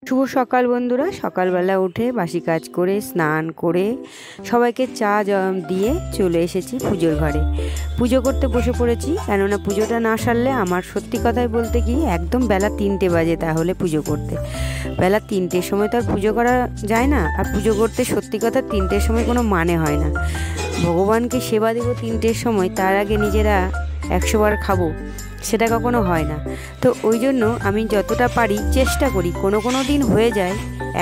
শুভ সকাল বন্ধুরা। সকালবেলা উঠে বাসি কাজ করে স্নান করে সবাইকে চা দিয়ে চলে এসেছি পুজোর ঘরে। পুজো করতে বসে পড়েছি, কেননা পুজোটা না সারলে আমার সত্যি কথাই বলতে কি একদম বেলা 3টে বাজে। তাহলে পুজো করতে বেলা 3টের সময় তো আর পুজো করা যায় না। আর পুজো করতে সত্যি কথা 3টের সময় কোনো মানে হয় না। ভগবানকে সেবা দেব 3টের সময়, তার আগে নিজেরা 100 বার খাবো, সেটা কখনো হয় না। তো ওই জন্য আমি যতটা পারি চেষ্টা করি। কোনো দিন হয়ে যায়,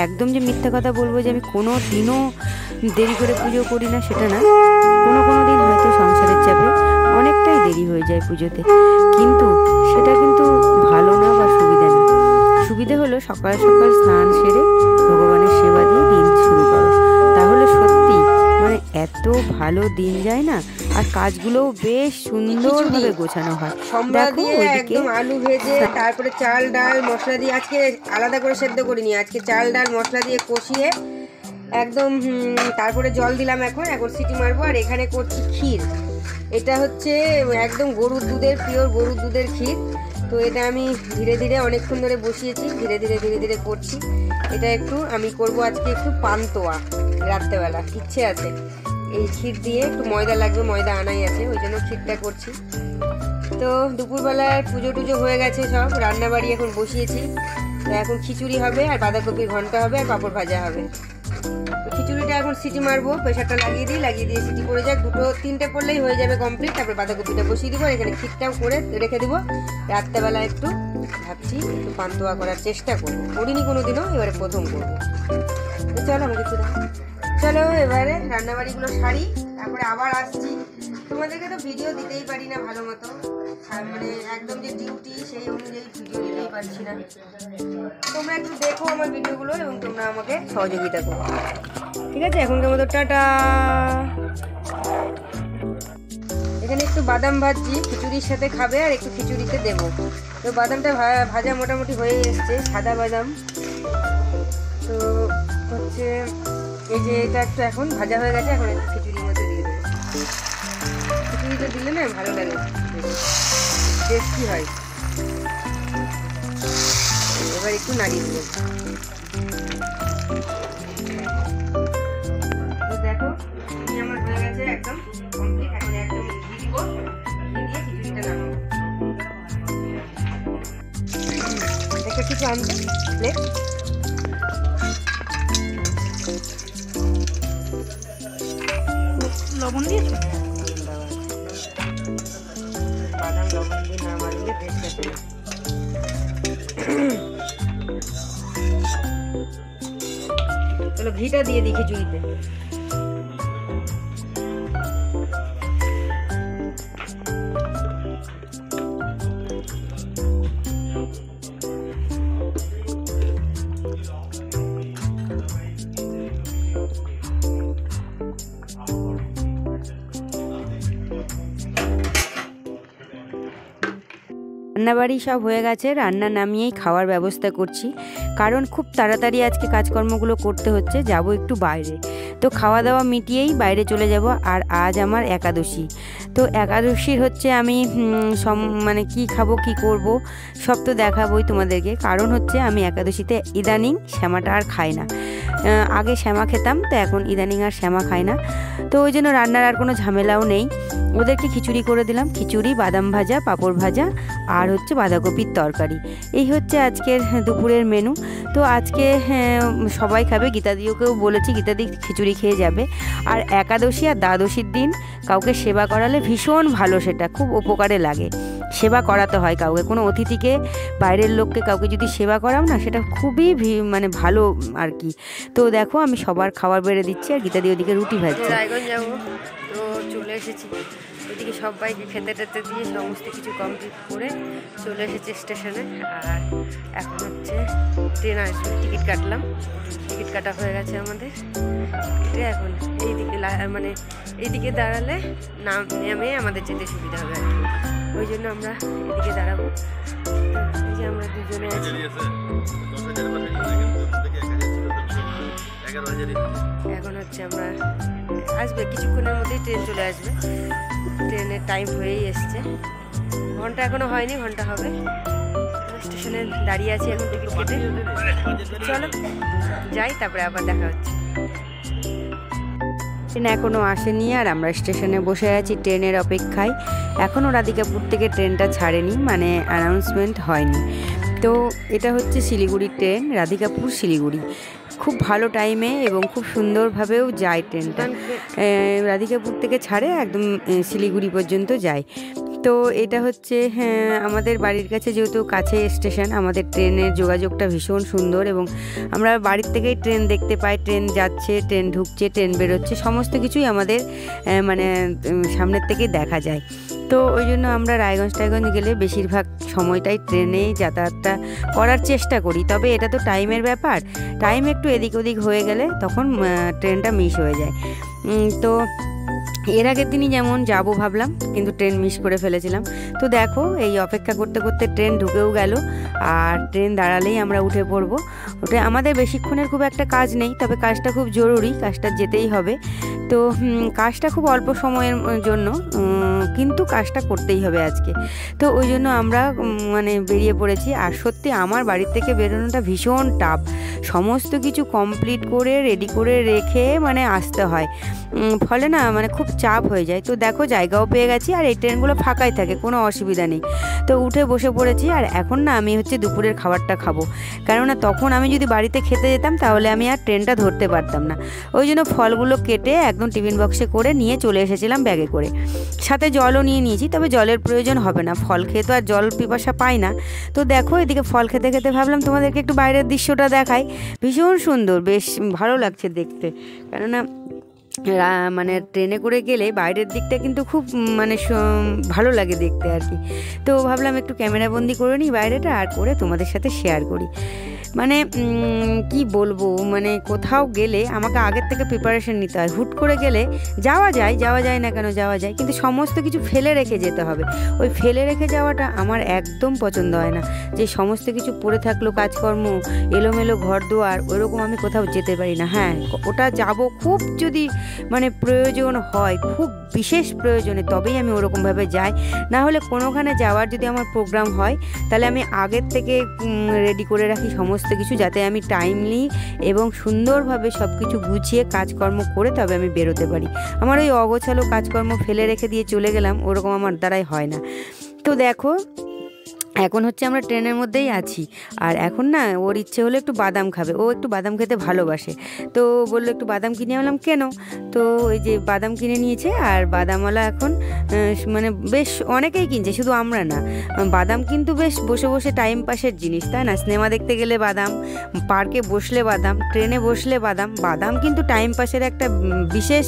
একদম যে মিথ্যা কথা বলবো যে আমি কোনো দিনও দেরি করে পুজো করি না সেটা না। কোনো দিন হয়তো সংসারের চাপে অনেকটাই দেরি হয়ে যায় পুজোতে, কিন্তু সেটা কিন্তু ভালো না বা সুবিধা না। সুবিধে হলো সকাল সকাল স্নান সেরে ভগবানের সেবা দিয়ে দিন শুরু করো, তাহলে সত্যি মানে এত ভালো দিন যায় না। আর কাজগুলোও বেশ সুন্দরভাবে গোছানো হয়। দেখো একদম আলু ভেজে তারপরে চাল ডাল মশলা দিয়ে, আজকে আলাদা করে সেদ্ধ করিনি, আজকে চাল ডাল মশলা দিয়ে কষিয়ে একদম তারপরে জল দিলাম। এখন সিটি মারবো। আর এখানে করছি ক্ষীর। এটা হচ্ছে একদম গরুর দুধের, পিওর গরুর দুধের ক্ষীর। তো এটা আমি ধীরে ধীরে অনেকক্ষণ ধরে বসিয়েছি, ধীরে ধীরে করছি। এটা একটু আমি করব আজকে একটু পান্তুয়া, রাত্রেবেলা ইচ্ছে আছে। এই ক্ষীর দিয়ে একটু ময়দা লাগবে, ময়দা আনাই আছে, ওই জন্য ক্ষীরটা করছি। তো দুপুরবেলায় পুজো টুজো হয়ে গেছে, সব রান্নাবাড়ি এখন বসিয়েছি। এখন খিচুড়ি হবে আর বাঁধাকপির ঘন্টা হবে আর পাঁপড় ভাজা হবে। তো খিচুড়িটা এখন সিটি মারবো, প্রেশারটা লাগিয়ে দিয়ে সিটি পড়ে যাক, 2-3টে পড়লেই হয়ে যাবে কমপ্লিট। তারপর বাঁধাকপিটা বসিয়ে দিব, এখানে ক্ষীরটাও করে রেখে দিব। রাত্রেবেলা একটু ভাবছি একটু পান্তুয়া করার চেষ্টা করবো, করিনি কোনোদিনও, এবারে প্রথম করবো। তো চলো আমাকে চলো এবারে রান্নাবাড়িগুলো সারি, তারপরে আবার আসছি। তোমাদেরকে তো ভিডিও দিতেই পারি না ভালো মতো, মানে একদম যে ডিউটি সেই অনুযায়ী ভিডিও দিতেই পারছি না। তোমরা একটু দেখো আমার ভিডিওগুলো এবং তোমরা আমাকে সহযোগিতা করো, ঠিক আছে? এখনকার মতো টাটা। এখানে একটু বাদাম ভাজছি, খিচুড়ির সাথে খাবে আর একটু খিচুড়িতে দেবো। তো বাদামটা ভাজা মোটামুটি হয়ে এসছে, সাদা বাদাম। তো হচ্ছে এই যে এটা একটু এখন ভাজা হয়ে গেছে, এখন একটু খিচুড়ির মধ্যে দিয়ে দেবো। খিচুড়িতে দিলে না ভালো লাগে, টেস্টি হয়। এবার একটু নাড়িয়ে দেবো। তো দেখো আমার হয়ে গেছে একদম কমপ্লিট। এখন একদম ঘি দিব, ঘি দিয়ে খিচুড়িটা নামাবো। একটা কিছু আনতে প্লেট। লবণ দিয়েছো? বাদাম লবণ দিয়ে না মারলে টেস্ট আসে না। চলো ঘিটা দিয়ে দিই খিচুড়িতে। রান্নাবাড়ি সব হয়ে গেছে, রান্না নামিয়েই খাওয়ার ব্যবস্থা করছি, কারণ খুব তাড়াতাড়ি আজকে কাজকর্মগুলো করতে হচ্ছে। যাব একটু বাইরে, তো খাওয়া দাওয়া মিটিয়েই বাইরে চলে যাব। আর আজ আমার একাদশী। তো একাদশীর হচ্ছে আমি মানে কি খাবো কি করব সব তো দেখাবোই তোমাদেরকে। কারণ হচ্ছে আমি একাদশীতে ইদানিং শ্যামাটা আর খাই না। আগে শ্যামা খেতাম, তো এখন ইদানিং আর শ্যামা খাই না। তো ওই জন্য রান্নার আর কোনো ঝামেলাও নেই। ওদেরকে খিচুড়ি করে দিলাম, খিচুড়ি, বাদাম ভাজা, পাঁপড় ভাজা আর হচ্ছে বাঁধাকপির তরকারি। এই হচ্ছে আজকের দুপুরের মেনু। তো আজকে সবাই খাবে, গীতাদিওকেও বলেছি, গীতাদি খিচুড়ি খেয়ে যাবে। আর একাদশী আর দ্বাদশীর দিন কাউকে সেবা করালে ভীষণ ভালো, সেটা খুব উপকারে লাগে। সেবা করাতে হয় কাউকে, কোনো অতিথিকে, বাইরের লোককে কাউকে যদি সেবা করাও না, সেটা খুবই মানে ভালো আর কি। তো দেখো আমি সবার খাবার বেড়ে দিচ্ছি, আর গীতাদি ওদিকে রুটি ভাজছে। রায়গঞ্জ যাবো, তো চলে এসেছি। ওইদিকে সবাইকে খেতে টেতে দিয়ে সমস্ত কিছু কমপ্লিট করে চলে এসেছি স্টেশনে। আর এখন হচ্ছে ট্রেন আসবে, টিকিট কাটলাম, টিকিট কাটা হয়ে গেছে আমাদের। এখন এইদিকে মানে এইদিকে দাঁড়ালে নেমে আমাদের যেতে সুবিধা হবে আর কি, ওই জন্য আমরা এদিকে দাঁড়াবো। এই যে আমরা দুজনে আছি। এখন হচ্ছে আমরা আসবে কিছুক্ষণের মধ্যেই, ট্রেন চলে আসবে। ট্রেনের টাইম হয়েই এসছে, ঘন্টা এখনো হয়নি, ঘন্টা হবে। স্টেশনে দাঁড়িয়ে আছি এখন টিকিট কেটে। চলো যাই, তারপরে আবার দেখা হচ্ছে। ট্রেন এখনও আসেনি আর আমরা স্টেশনে বসে আছি ট্রেনের অপেক্ষায়। এখনও রাধিকাপুর থেকে ট্রেনটা ছাড়েনি, মানে অ্যানাউন্সমেন্ট হয়নি। তো এটা হচ্ছে শিলিগুড়ির ট্রেন, রাধিকাপুর শিলিগুড়ি। খুব ভালো টাইমে এবং খুব সুন্দরভাবেও যায় ট্রেনটা। রাধিকাপুর থেকে ছাড়ে একদম শিলিগুড়ি পর্যন্ত যায়। তো এটা হচ্ছে আমাদের বাড়ির কাছে, যেহেতু কাছে স্টেশন, আমাদের ট্রেনের যোগাযোগটা ভীষণ সুন্দর এবং আমরা বাড়ির থেকেই ট্রেন দেখতে পাই। ট্রেন যাচ্ছে, ট্রেন ঢুকছে, ট্রেন বেরোচ্ছে, সমস্ত কিছুই আমাদের মানে সামনের থেকেই দেখা যায়। তো ওই জন্য আমরা রায়গঞ্জ গেলে বেশিরভাগ সময়টাই ট্রেনেই যাতায়াতটা করার চেষ্টা করি। তবে এটা তো টাইমের ব্যাপার, টাইম একটু এদিক ওদিক হয়ে গেলে তখন ট্রেনটা মিস হয়ে যায়। তো এর আগের দিনই যেমন যাব ভাবলাম, কিন্তু ট্রেন মিস করে ফেলেছিলাম। তো দেখো এই অপেক্ষা করতে করতে ট্রেন ঢুকেও গেল, আর ট্রেন দাঁড়ালেই আমরা উঠে পড়বো। ওটা আমাদের বেশিক্ষণের খুব একটা কাজ নেই, তবে কাজটা খুব জরুরি, কাজটা যেতেই হবে। তো কাজটা খুব অল্প সময়ের জন্য, কিন্তু কাজটা করতেই হবে আজকে। তো ওই জন্য আমরা মানে বেরিয়ে পড়েছি। আর সত্যি আমার বাড়ির থেকে বেরোনোটা ভীষণ টাফ, সমস্ত কিছু কমপ্লিট করে রেডি করে রেখে মানে আসতে হয়, ফলে না মানে খুব চাপ হয়ে যায়। তো দেখো জায়গাও পেয়ে গেছি, আর এই ট্রেনগুলো ফাঁকাই থাকে, কোনো অসুবিধা নেই। তো উঠে বসে পড়েছি। আর এখন না আমি হচ্ছে দুপুরের খাবারটা খাবো, কেননা তখন আমি যদি বাড়িতে খেতে যেতাম তাহলে আমি আর ট্রেনটা ধরতে পারতাম না। ওই জন্য ফলগুলো কেটে একদম টিফিন বক্সে করে নিয়ে চলে এসেছিলাম ব্যাগে করে। সাথে জলও নিয়ে নিয়েছি, তবে জলের প্রয়োজন হবে না, ফল খেয়ে তো আর জল পিপাসা পাই না। তো দেখো এদিকে ফল খেতে খেতে ভাবলাম তোমাদেরকে একটু বাইরের দৃশ্যটা দেখাই। ভীষণ সুন্দর, বেশ ভালো লাগছে দেখতে, কেননা মানে ট্রেনে করে গেলে বাইরের দিকটা কিন্তু খুব মানে ভালো লাগে দেখতে আর কি। তো ভাবলাম একটু ক্যামেরাবন্দি করে নিই বাইরেটা, আর করে তোমাদের সাথে শেয়ার করি। মানে কি বলবো, মানে কোথাও গেলে আমাকে আগের থেকে প্রিপারেশন নিতে হয়। হুট করে গেলে যাওয়া যায় না কেন, যাওয়া যায়, কিন্তু সমস্ত কিছু ফেলে রেখে যেতে হবে। ওই ফেলে রেখে যাওয়াটা আমার একদম পছন্দ হয় না, যে সমস্ত কিছু পড়ে থাকলো কাজকর্ম, এলোমেলো ঘর দুয়ার, ওইরকম আমি কোথাও যেতে পারি না। হ্যাঁ, ওটা যাব খুব যদি মানে প্রয়োজন হয়, খুব বিশেষ প্রয়োজনে, তবেই আমি ওরকমভাবে যাই। না হলে কোনোখানে যাওয়ার যদি আমার প্রোগ্রাম হয়, তাহলে আমি আগের থেকে রেডি করে রাখি সমস্ত কিছু, যাতে আমি টাইমলি এবং সুন্দরভাবে সব কিছু গুছিয়ে কাজকর্ম করে তবে আমি বেরোতে পারি। আমার ওই অগোছালো কাজকর্ম ফেলে রেখে দিয়ে চলে গেলাম, ওরকম আমার দ্বারাই হয় না। তো দেখো এখন হচ্ছে আমরা ট্রেনের মধ্যেই আছি, আর এখন না ওর ইচ্ছে হলো একটু বাদাম খাবে, ও একটু বাদাম খেতে ভালোবাসে। তো বললো একটু বাদাম কিনে আনলাম, কেন? তো ওই যে বাদাম কিনে নিয়েছে, আর বাদামওয়ালা এখন মানে বেশ অনেকেই কিনছে, শুধু আমরা না। বাদাম কিন্তু বেশ বসে বসে টাইম পাসের জিনিস, তাই না? সিনেমা দেখতে গেলে বাদাম, পার্কে বসলে বাদাম, ট্রেনে বসলে বাদাম, বাদাম কিন্তু টাইম পাসের একটা বিশেষ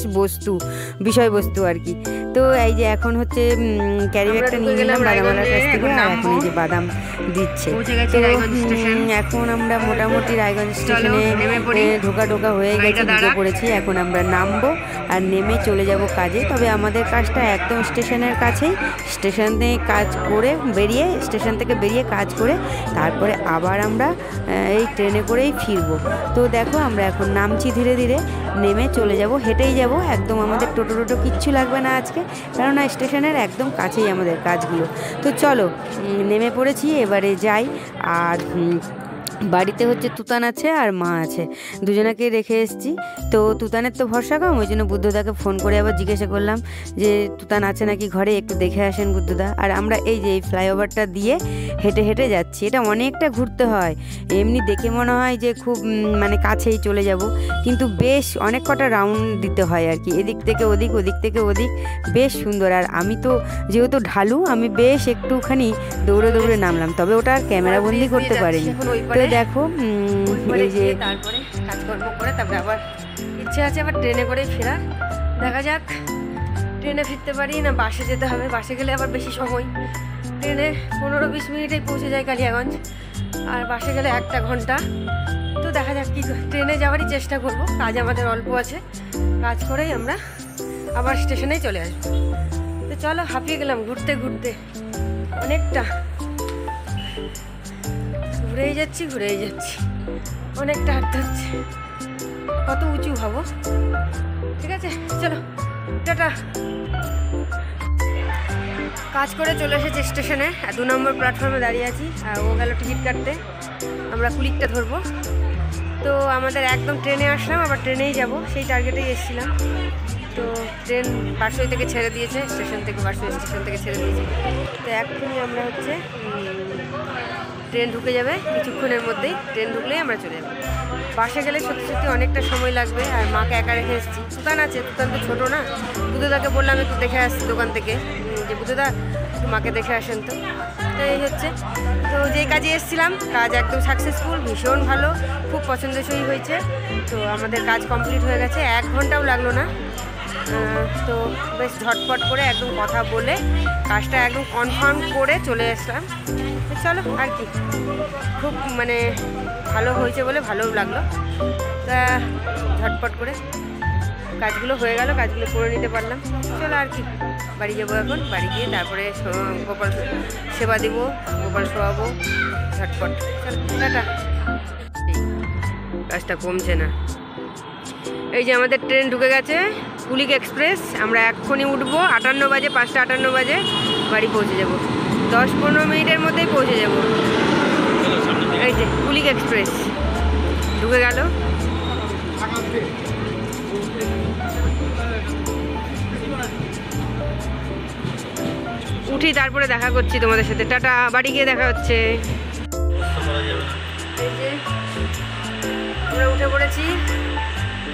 বিষয়বস্তু আর কি। তো এই যে এখন হচ্ছে ক্যারি ব্যাগটা নিয়ে গেলাম বাদামওয়ালার কাছ থেকে, আর এখন এই যে বাদাম দিচ্ছে। তো এখন আমরা মোটামুটি রায়গঞ্জ স্টেশনে ঢোকা হয়ে গেছে, ঢুকে পড়েছি। এখন আমরা নামবো আর নেমে চলে যাব কাজে। তবে আমাদের কাজটা একদম স্টেশনের কাছেই, স্টেশন থেকে কাজ করে বেরিয়ে, স্টেশন থেকে বেরিয়ে কাজ করে তারপরে আবার আমরা এই ট্রেনে করেই ফিরবো। তো দেখো আমরা এখন নামছি, ধীরে ধীরে নেমে চলে যাব, হেঁটেই যাব একদম। আমাদের টোটো কিচ্ছু লাগবে না আজকে, কেননা স্টেশনের একদম কাছেই আমাদের কাজগুলো। তো চলো নেমে পড়েছি, এবারে যাই। আর বাড়িতে হচ্ছে তুতান আছে আর মা আছে, দুজনাকে রেখে এসেছি। তো তুতানের তো ভরসা কম, ওই জন্য বুদ্ধদাকে ফোন করে আবার জিজ্ঞাসা করলাম যে তুতান আছে নাকি ঘরে, একটু দেখে আসেন বুদ্ধদা। আর আমরা এই যে এই ফ্লাইওভারটা দিয়ে হেঁটে হেঁটে যাচ্ছি। এটা অনেকটা ঘুরতে হয়, এমনি দেখে মনে হয় যে খুব মানে কাছেই চলে যাব, কিন্তু বেশ অনেক কটা রাউন্ড দিতে হয় আর কি, এদিক থেকে ওদিক, ওদিক থেকে ওদিক, বেশ সুন্দর। আর আমি তো যেহেতু ঢালু, আমি বেশ একটুখানি দৌড়ে দৌড়ে নামলাম, তবে ওটা আর ক্যামেরাবন্দি করতে পারিনি। তো দেখো এই যে তারপরে কাজকর্ম করে তারপরে আবার ইচ্ছে আছে আবার ট্রেনে করেই ফেরার। দেখা যাক ট্রেনে ফিরতে পারি না বাসে যেতে হবে, বাসে গেলে আবার বেশি সময়, ট্রেনে 15-20 মিনিটেই পৌঁছে যায় কালিয়াগঞ্জ, আর বাসে গেলে 1 ঘন্টা। তো দেখা যাক কি, ট্রেনে যাওয়ারই চেষ্টা করব, কাজ আমাদের অল্প আছে, কাজ করেই আমরা আবার স্টেশনেই চলে আসবো। তো চলো, হাঁপিয়ে গেলাম ঘুরতে ঘুরতে অনেকটা, ঘুরেই যাচ্ছি অনেকটা হাঁটতে হচ্ছে, কত উঁচু ভাবো। ঠিক আছে চলো, টাটা। কাজ করে চলে এসেছি স্টেশনে, 2 নম্বর প্ল্যাটফর্মে দাঁড়িয়ে আছি। আর ও গেল টিকিট কাটতে, আমরা কুলিকটা ধরবো। তো আমাদের একদম ট্রেনে আসলাম, আবার ট্রেনেই যাব, সেই টার্গেটেই এসেছিলাম। তো ট্রেন বারসই থেকে ছেড়ে দিয়েছে, স্টেশন থেকে বারসই স্টেশন থেকে ছেড়ে দিয়েছে। তো এখনই আমরা হচ্ছে ট্রেন ঢুকে যাবে, কিছুক্ষণের মধ্যেই ট্রেন ঢুকলেই আমরা চলে যাবো। বাসে গেলে সত্যি সত্যি অনেকটা সময় লাগবে, আর মাকে একা রেখে এসেছি। তুতান আছে, তুতান তো ছোটো না। বুধুদাকে বললাম একটু দেখে আসছি দোকান থেকে, যে বুধুদা একটু মাকে দেখে আসেন। তো এই হচ্ছে, তো যেই কাজে এসেছিলাম কাজ একদম সাকসেসফুল, ভীষণ ভালো, খুব পছন্দসই হয়েছে। তো আমাদের কাজ কমপ্লিট হয়ে গেছে, 1 ঘন্টাও লাগলো না। তো বেশ ঝটপট করে একদম কথা বলে কাজটা একদম কনফার্ম করে চলে আসলাম। চলো আর কি, খুব মানে ভালো হয়েছে বলে ভালোও লাগলো। তা ঝটপট করে কাজগুলো হয়ে গেল, কাজগুলো করে নিতে পারলাম। চলো আর কি, বাড়ি যাবো এখন। বাড়ি গিয়ে তারপরে গোপাল সেবা দিব, গোপাল শোয়াবো, ঝটপট। চলো টাটা। কাজটা কমছে না। এই যে আমাদের ট্রেন ঢুকে গেছে, কুলিক এক্সপ্রেস। আমরা এক্ষুনি উঠবো, 58 বাজে, 5টা 58 বাজে বাড়ি পৌঁছে যাব। 10-15 মিনিটের মধ্যেই পৌঁছে যাব। এই যে কুলিক এক্সপ্রেস ঢুকে গেল। উঠি, তারপরে দেখা করছি তোমাদের সাথে। টাটা, বাড়ি গিয়ে দেখা হচ্ছে। এই যে আমরা উঠে পড়েছি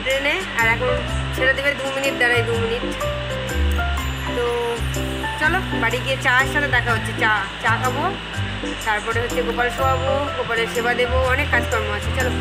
ট্রেনে, আর এখন ছেড়ে দেবে 2 মিনিট, দাঁড়াই 2 মিনিট। তো চলো বাড়ি গিয়ে চায়ের সাথে দেখা হচ্ছে। চা খাবো, তারপরে হচ্ছে গোপাল শোয়াবো, গোপালের সেবা দেবো, অনেক কাজকর্ম আছে। চলো।